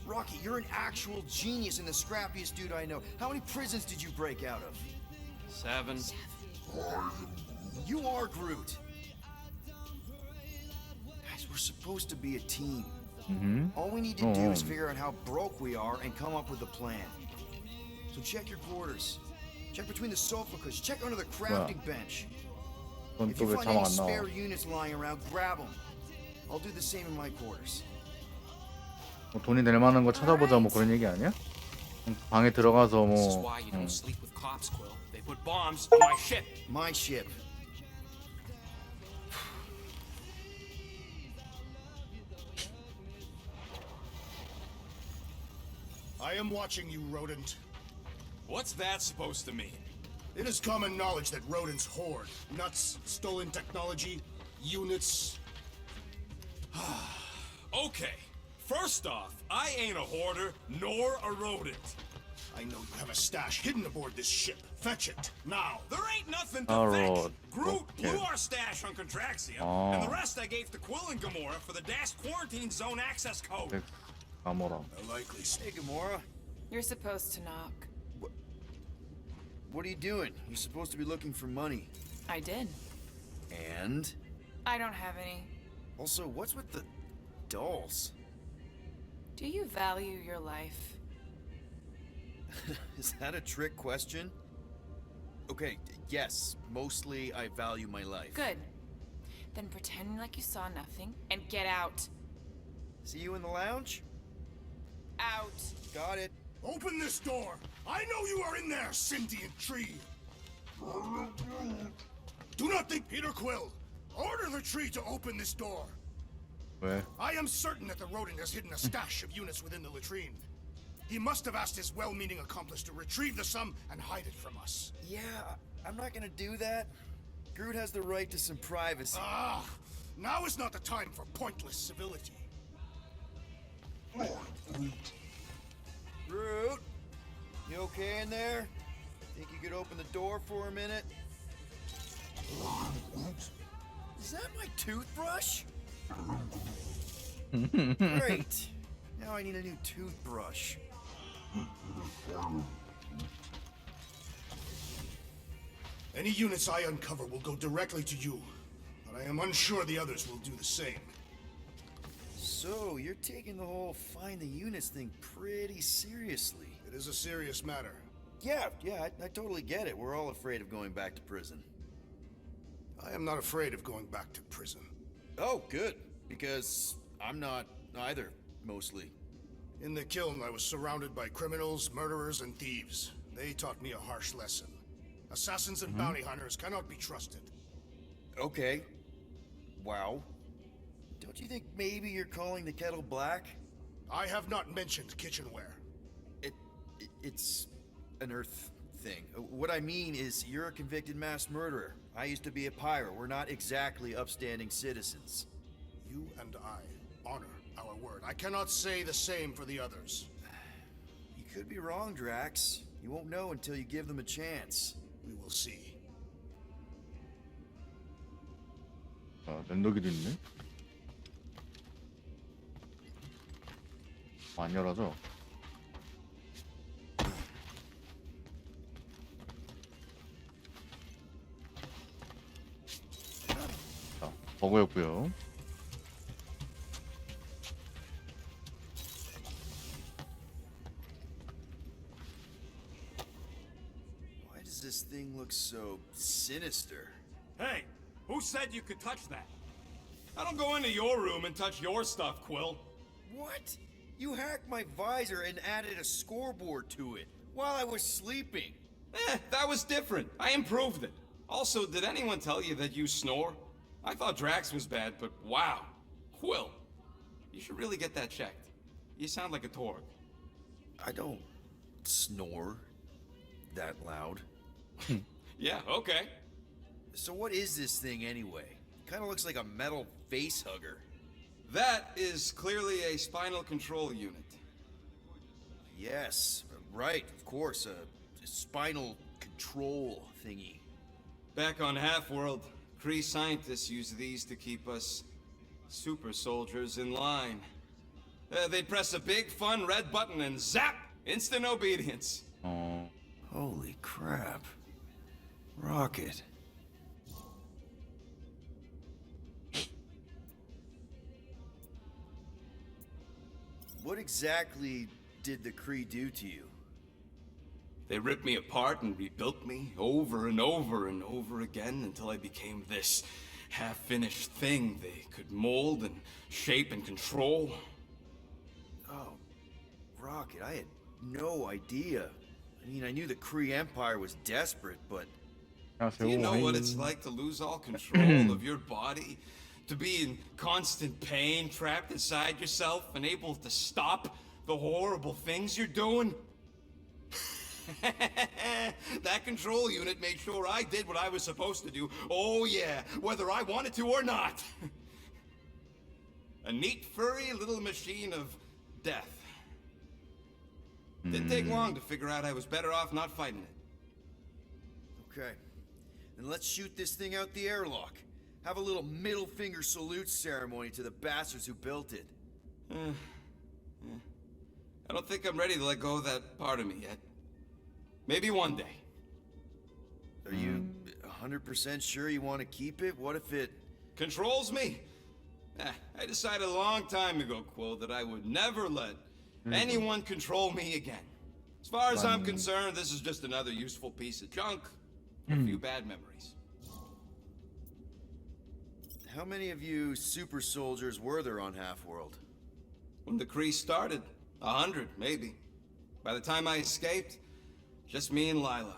Rocky, you're an actual genius and the scrappiest dude I know. How many prisons did you break out of? 7. You are Groot. Guys, we're supposed to be a team. All we need to do is figure out how broke we are and come up with a plan. So check your quarters. Check between the sofa cushions. Check under the crafting bench. If you find any spare units lying around, grab them. I'll do the same in my quarters. 뭐 돈이 될 만한 거 찾아보자 뭐 그런 얘기 아니야? 방에 들어가서 뭐. This is why you don't sleep with cops, Quill. They put bombs on my ship. My ship. I am watching you, rodent. What's that supposed to mean? It is common knowledge that rodents hoard nuts, stolen technology, units. Okay, first off, I ain't a hoarder nor a rodent. I know you have a stash hidden aboard this ship. Fetch it, now. There ain't nothing to fetch. Groot blew our stash on Contraxia, and the rest I gave to Quill and Gamora for the dash quarantine zone access code. 가모라. A likely Hey, Gamora. You're supposed to knock. What are you doing? You're supposed to be looking for money. I did. And? I don't have any. Also, what's with the dolls? Do you value your life? Is that a trick question? Okay, yes, mostly I value my life. Good. Then pretend like you saw nothing and get out. See you in the lounge? Out. Got it. Open this door! I know you are in there, sentient tree! Do not think Peter Quill! Order the tree to open this door! 왜? I am certain that the rodent has hidden a stash of units within the latrine. He must have asked his well-meaning accomplice to retrieve the sum and hide it from us. Yeah, I'm not gonna do that. Groot has the right to some privacy. Ah! Now is not the time for pointless civility. Groot, you okay in there? Think you could open the door for a minute? Is that my toothbrush? Great. Now I need a new toothbrush. Any units I uncover will go directly to you, but I am unsure the others will do the same. So, you're taking the whole find the units thing pretty seriously. It is a serious matter. Yeah, I totally get it. We're all afraid of going back to prison. I am not afraid of going back to prison. Oh, good. Because I'm not either, mostly. In the kiln, I was surrounded by criminals, murderers, and thieves. They taught me a harsh lesson. Assassins and bounty hunters cannot be trusted. Okay. Wow. Don't you think maybe you're calling the kettle black? I have not mentioned kitchenware. It's an Earth thing. What I mean is, you're a convicted mass murderer. I used to be a pirate. We're not exactly upstanding citizens. You and I honor our word. I cannot say the same for the others. You could be wrong, Drax. You won't know until you give them a chance. We will see. 아, 면도기도 있네. 안 열어져. 자, 버그였고요. Why does this thing look so sinister? Hey, who said you could touch that? I don't go into your room and touch your stuff, Quill. What? You hacked my visor and added a scoreboard to it while I was sleeping. That was different. I improved it. Also, did anyone tell you that you snore? I thought Drax was bad, but wow. Quill, you should really get that checked. You sound like a Torg. I don't snore that loud. Yeah, okay. So what is this thing anyway? Kind of looks like a metal face hugger. That is clearly a spinal control unit. Yes, right, of course, a spinal control thingy. Back on Half-World, Kree scientists use these to keep us super soldiers in line. They'd press a big, fun red button and zap! Instant obedience. 어. Holy crap. Rocket. What exactly did the Kree do to you? They ripped me apart and rebuilt me over and over and over again until I became this half-finished thing they could mold and shape and control. Oh, Rocket, I had no idea. I mean, I knew the Kree Empire was desperate, but Do you know what it's like to lose all control of your body? To be in constant pain, trapped inside yourself, unable to stop the horrible things you're doing? That control unit made sure I did what I was supposed to do. Oh yeah, whether I wanted to or not. A neat, furry little machine of death. Didn't take long to figure out I was better off not fighting it. okay. Then let's shoot this thing out the airlock. Have a little middle finger salute ceremony to the bastards who built it. I don't think I'm ready to let go of that part of me yet. Maybe one day. Are you 100% sure you want to keep it? What if it... Controls me? I decided a long time ago, Quill, that I would never let anyone control me again. As far as I'm concerned, this is just another useful piece of junk. A few bad memories. How many of you super soldiers were there on Half-World? When the Kree started, 100, maybe. By the time I escaped, just me and Lila.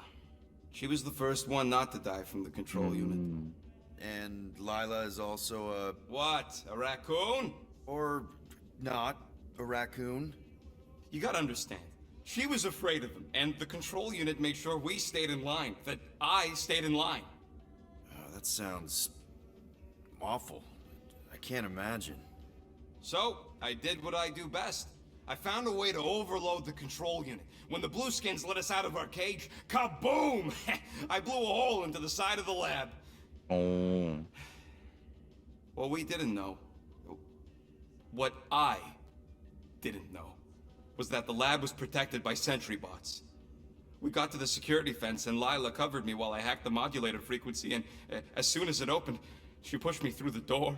She was the first one not to die from the control unit. And Lila is also a... What? A raccoon? or not, a raccoon? You gotta understand. She was afraid of him, and the control unit made sure we stayed in line, that I stayed in line. Oh, that sounds... awful. I can't imagine. So, I did what I do best. I found a way to overload the control unit. When the Blueskins let us out of our cage, kaboom! I blew a hole into the side of the lab. 어. What we didn't know, what I didn't know, was that the lab was protected by sentry bots. We got to the security fence and Lila covered me while I hacked the modulator frequency, and as soon as it opened, she pushed me through the door.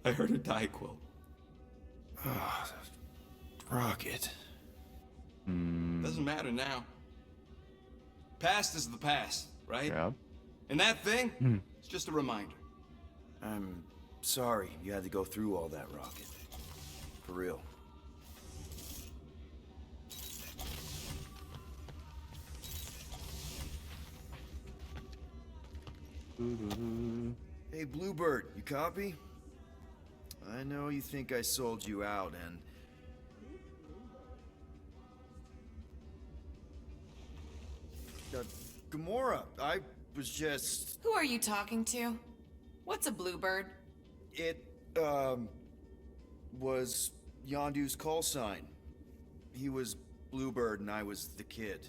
I heard her die, Quill. Rocket. Doesn't matter now. Past is the past, right? Yeah. And that thing, it's just a reminder. I'm sorry you had to go through all that, Rocket. For real. Hey, Bluebird, you copy? I know you think I sold you out, and... Gamora, I was just... Who are you talking to? What's a bluebird? It, was Yondu's call sign. He was Bluebird and I was the kid.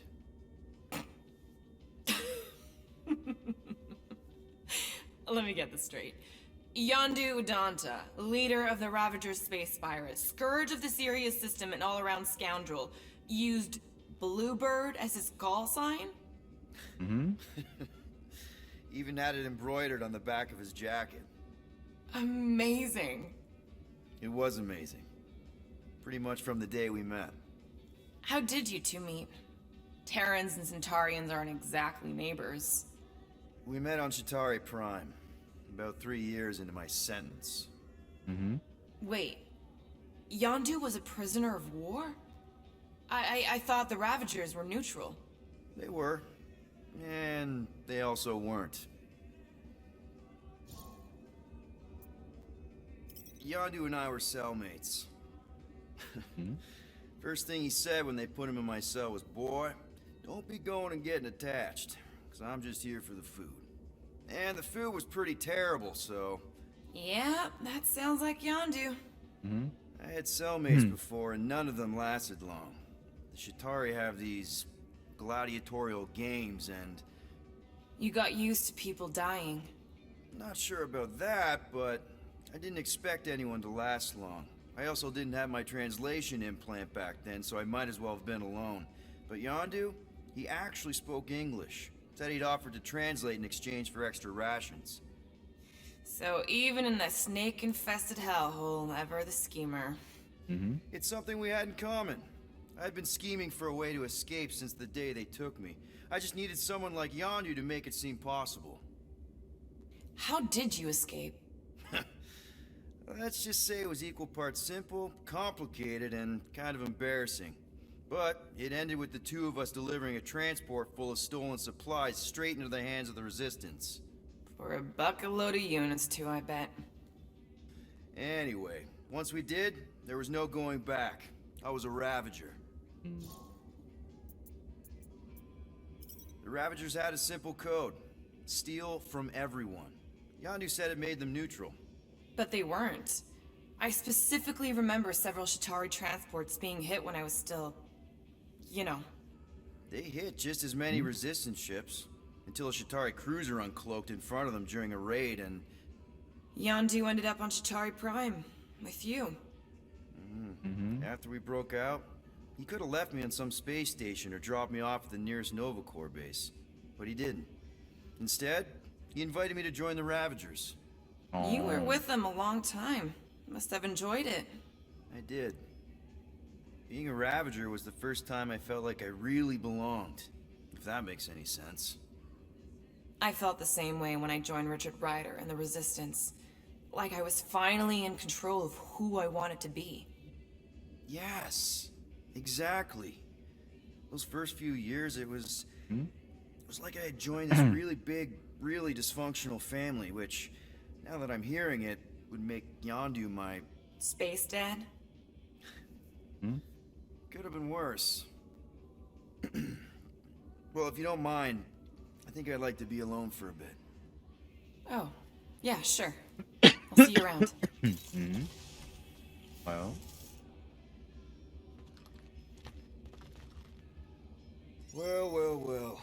Let me get this straight. Yondu Udonta, leader of the Ravager's space virus, scourge of the Sirius system and all-around scoundrel, used Bluebird as his call sign? Even had it embroidered on the back of his jacket. Amazing. It was amazing. Pretty much from the day we met. How did you two meet? Terrans and Centaurians aren't exactly neighbors. We met on Chitauri Prime, about 3 years into my sentence. Wait, Yondu was a prisoner of war? I thought the Ravagers were neutral. They were. And they also weren't. Yondu and I were cellmates. First thing he said when they put him in my cell was, "Boy, don't be going and getting attached, because I'm just here for the food." And the food was pretty terrible, so... Yeah, that sounds like Yondu. I had cellmates before, and none of them lasted long. The Chitauri have these gladiatorial games, and... You got used to people dying. Not sure about that, but I didn't expect anyone to last long. I also didn't have my translation implant back then, so I might as well have been alone. But Yondu, he actually spoke English. Said he'd offered to translate in exchange for extra rations. So even in the snake-infested hellhole, ever the schemer. It's something we had in common. I'd been scheming for a way to escape since the day they took me. I just needed someone like Yondu to make it seem possible. How did you escape? Let's just say it was equal parts simple, complicated, and kind of embarrassing. But it ended with the two of us delivering a transport full of stolen supplies straight into the hands of the Resistance. For a bucket-load of units, too, I bet. Anyway, once we did, there was no going back. I was a Ravager. The Ravagers had a simple code. Steal from everyone. Yondu said it made them neutral. But they weren't. I specifically remember several Shatari transports being hit when I was still... you know. They hit just as many Resistance ships, until a Shatari cruiser uncloaked in front of them during a raid and... Yondu ended up on Shatari Prime, with you. After we broke out, he could have left me on some space station or dropped me off at the nearest Nova Corps base. But he didn't. Instead, he invited me to join the Ravagers. You were with them a long time. Must have enjoyed it. I did. Being a Ravager was the first time I felt like I really belonged, if that makes any sense. I felt the same way when I joined Richard Ryder and the Resistance. Like I was finally in control of who I wanted to be. Yes, exactly. Those first few years, it was like I had joined this really big, really dysfunctional family, which, now that I'm hearing it, would make Yondu my... Space Dad? Could have been worse. Well, if you don't mind, I think I'd like to be alone for a bit. Oh, yeah, sure. I'll see you around. Well, Well.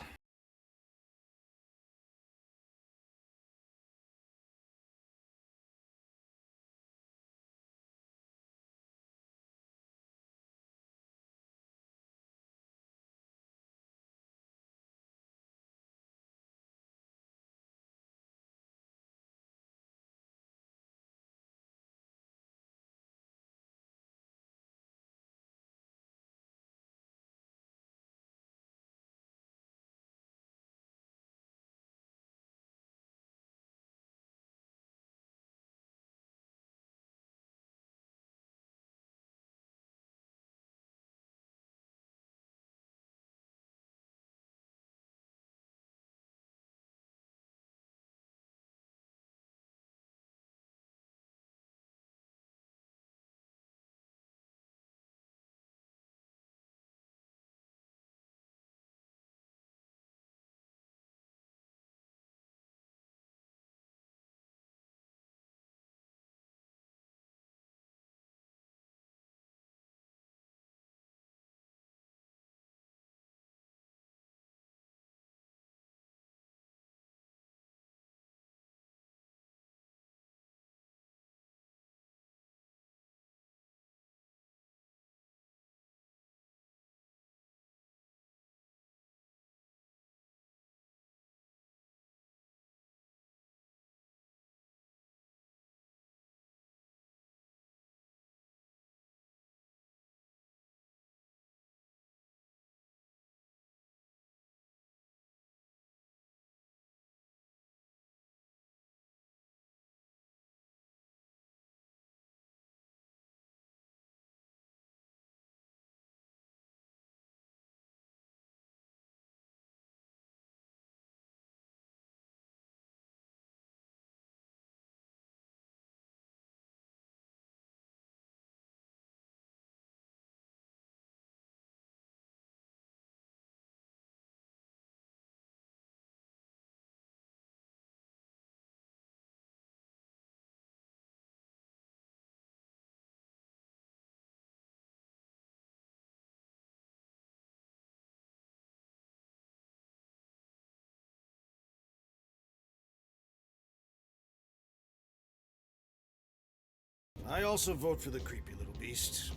I also vote for the creepy little beast.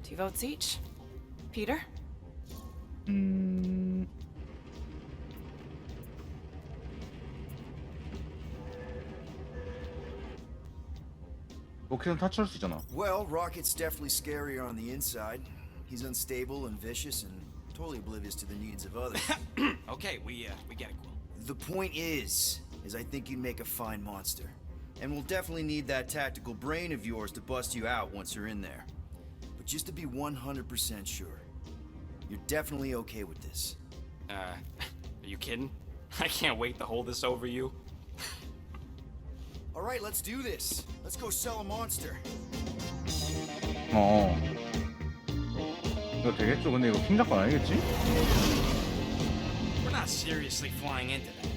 2 votes each. Peter? 로켓은 탈출할 수 있잖아. Well, Rocket's definitely scarier on the inside. He's unstable and vicious and totally oblivious to the needs of others. Okay, we get it, Quill. The point is I think you'd make a fine monster. And we'll definitely need that tactical brain of yours to bust you out once you're in there. But just to be 100% sure, you're definitely okay with this. Are you kidding? I can't wait to hold this over you. All right, let's do this. Let's go sell a monster. 이거 되겠죠? 근데 이거 킹작권 아니겠지? We're not seriously flying into that.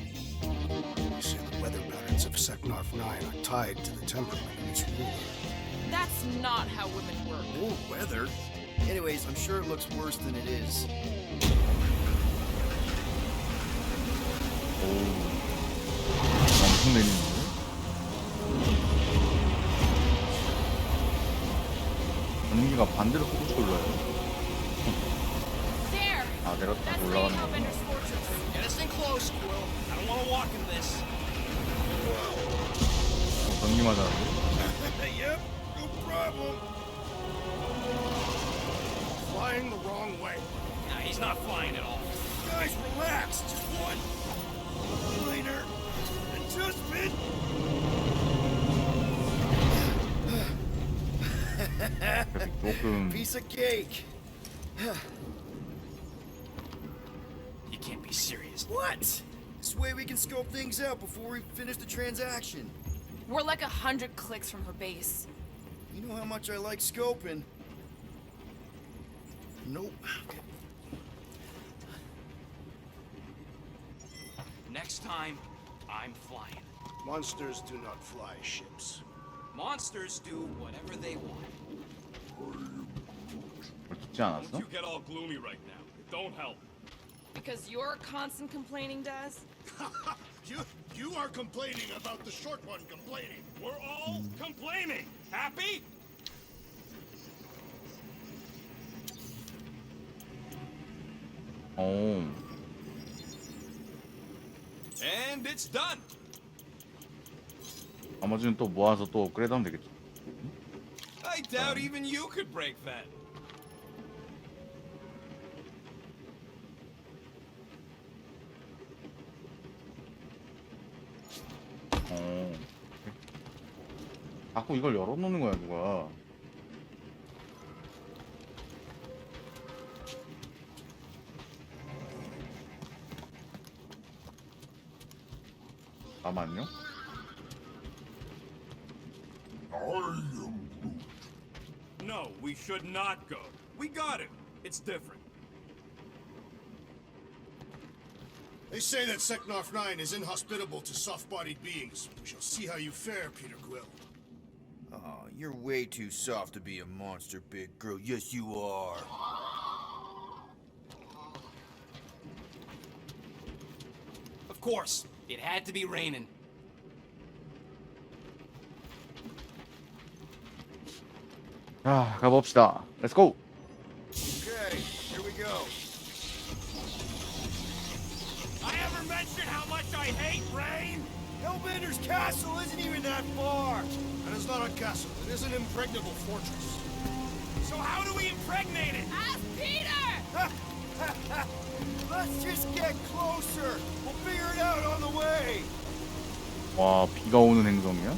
You say the weather patterns of Seknarf 9 are tied to the temperament of its ruler. That's not how women work. Or weather. Anyways, I'm sure it looks worse than it is. 엄청 내리는데? 분위기가 반대로 솟구쳐 올라요. There! 아, 내렸다 That's Lady 올라가는 거. Hellbender's fortress. Get us in close, Quill. I don't want to walk in this. 전기 맞았는데? Yep, no problem. Flying the wrong way. Nah, he's not flying at all. Guys, relax. Just one minor adjustment. 조금 Piece of cake. You can't be serious. What? This way we can scope things out before we finish the transaction. We're like 100 clicks from her base. You know how much I like scoping. Nope. Okay. Next time, I'm flying. Monsters do not fly ships. Monsters do whatever they want. 죽지 않았어? You get all gloomy right now. It don't help. Because you're constant complaining, Daz? You are complaining about the short one complaining. We're all complaining. Happy? 어. And it's done. 나머지는 또 모아서 또 업그레이드하면 되겠지. I doubt even you could break that. 어. 자꾸 이걸 열어놓는 거야 누가? 나만요? No, we should not go. We got it. It's different. They say that Seknarf 9 is inhospitable to soft-bodied beings. We shall see how you fare, Peter Quill. Oh, you're way too soft to be a monster, big girl. Yes, you are. Of course, it had to be raining. 자, 가봅시다. Let's go. Okay, here we go. I ever mentioned how much I hate rain? Hellbender's castle isn't even that far. That is not a castle. It is an impregnable fortress. So how do we impregnate it? Ask Peter! Let's just get closer. We'll figure it out on the way. 와, 비가 오는 행성이야?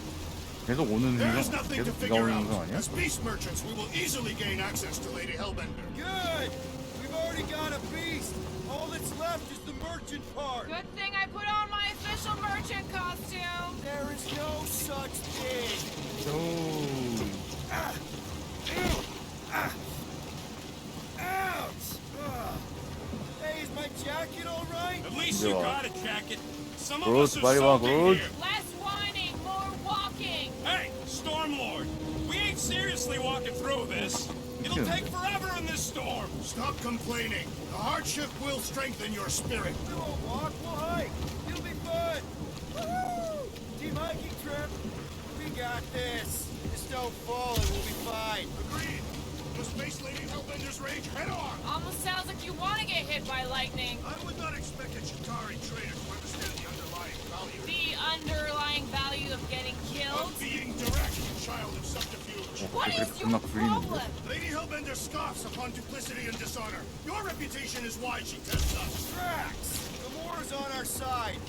계속 오는 There is 행성? nothing to 계속 비가 figure 오는 out. 행성 아니야? As beast merchants, we will easily gain access to Lady Hellbender. Good. We've already got a beast. All that's left is the merchant part. Good thing I put on my official merchant costume. There is no such thing. Ouch! Hey, is my jacket all right? At least you Yeah. got a jacket. Some of Good, us are buddy, soaking good. here. Less whining, more walking. Hey, Stormlord, we ain't seriously walking through this. It'll take forever in this storm. Stop complaining. The hardship will strengthen your spirit. We won't walk, we'll hike. It'll be fun. Woo! Team hiking trip. We got this. This don't fall and we'll be fine. Agreed. The Space Lady Hellbender's rage head on! Almost sounds like you want to get hit by lightning. I would not expect a Chitauri trader to understand the underlying value The underlying value of getting killed? of being direct, child of subterfuge. What is your 겁나 굴리는데? problem? Lady Hellbender scoffs upon duplicity and dishonor. Your reputation is why she tests us. Drax! The war is on our side.